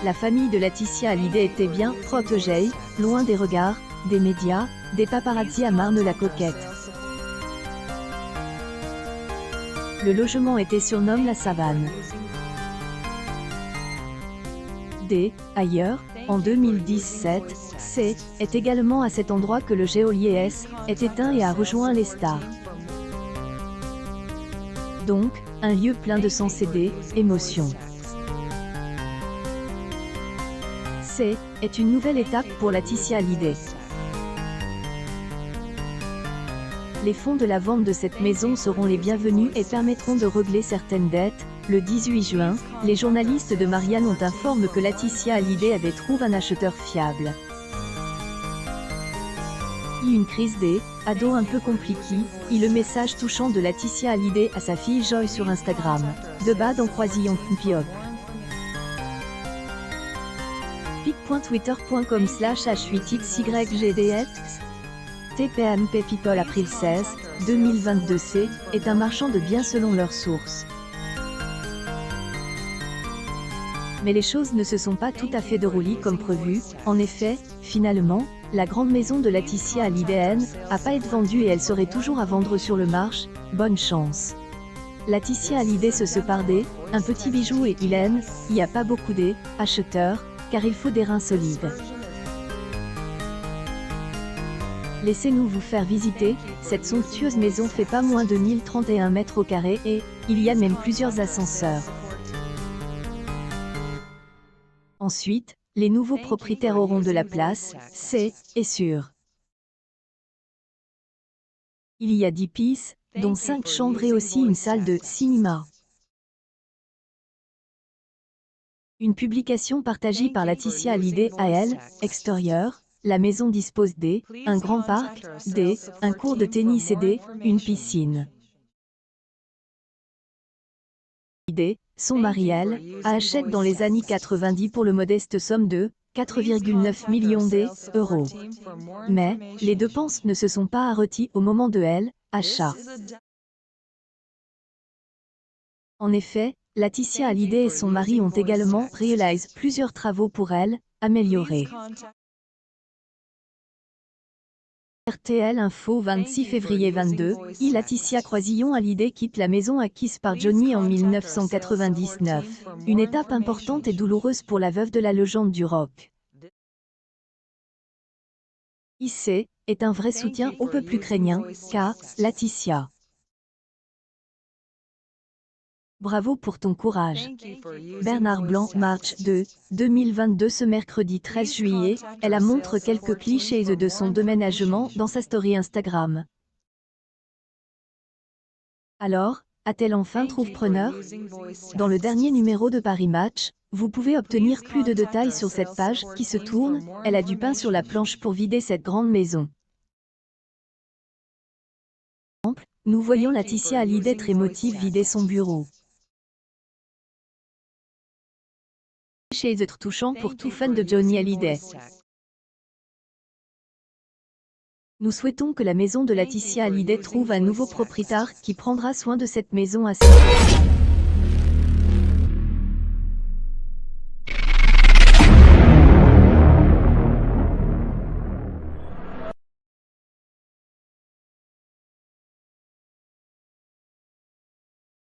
La famille de Laetitia Hallyday était bien protégée, loin des regards, des médias, des paparazzi à Marne-la-Coquette. Le logement était surnommé la Savane. Ailleurs, en 2017, est également à cet endroit que le geôlier S est éteint et a rejoint les stars. Donc, un lieu plein de sens et d'émotions. Est une nouvelle étape pour Laetitia Hallyday. Les fonds de la vente de cette maison seront les bienvenus et permettront de régler certaines dettes. Le 18 juin, les journalistes de Marianne ont informé que Laetitia Hallyday avait trouvé un acheteur fiable. Une crise ado un peu compliquée, le message touchant de Laetitia Hallyday à sa fille Joy sur Instagram. De bas dans Croisillon Piop. pic.twitter.com/h8xygdx TPMP People April 16, 2022 est un marchand de biens selon leurs sources. Mais les choses ne se sont pas tout à fait déroulées comme prévu. En effet, finalement, la grande maison de Laetitia Hallyday n'a pas été vendue et elle serait toujours à vendre sur le marché. Bonne chance. Laetitia Hallyday se sépare un petit bijou et il n'y a pas beaucoup d'acheteurs, car il faut des reins solides. Laissez-nous vous faire visiter, cette somptueuse maison fait pas moins de 1031 mètres carrés et il y a même plusieurs ascenseurs. Ensuite, les nouveaux propriétaires auront de la place, c'est sûr. Il y a 10 pièces, dont 5 chambres et aussi une salle de cinéma. Une publication partagée par Laetitia Hallyday à elle, extérieur, la maison dispose un grand parc, un court de tennis et une piscine. Son mari achète dans les années 90 pour le modeste somme de 4,9 millions d'euros. Mais, les dépenses ne se sont pas arrêtées au moment de achat. En effet, Laetitia Hallyday et son mari ont également réalisé plusieurs travaux pour améliorer. RTL Info 26 février 22, Laetitia Croisillon Hallyday quitte la maison acquise par Johnny en 1999. Une étape importante et douloureuse pour la veuve de la légende du rock. Est un vrai soutien au peuple ukrainien, car Laetitia. Bravo pour ton courage. Bernard Blanc, March 2, 2022. Ce mercredi 13 juillet, elle a montré quelques clichés de son déménagement dans sa story Instagram. Alors, a-t-elle enfin trouvé preneur? Dans le dernier numéro de Paris Match, vous pouvez obtenir plus de détails sur cette page qui se tourne. Elle a du pain sur la planche pour vider cette grande maison. Nous voyons Laetitia Hallyday très émotive vider son bureau. Chez être touchant pour tout fan de Johnny Hallyday. Nous souhaitons que la maison de Laetitia Hallyday trouve un nouveau propriétaire qui prendra soin de cette maison à ses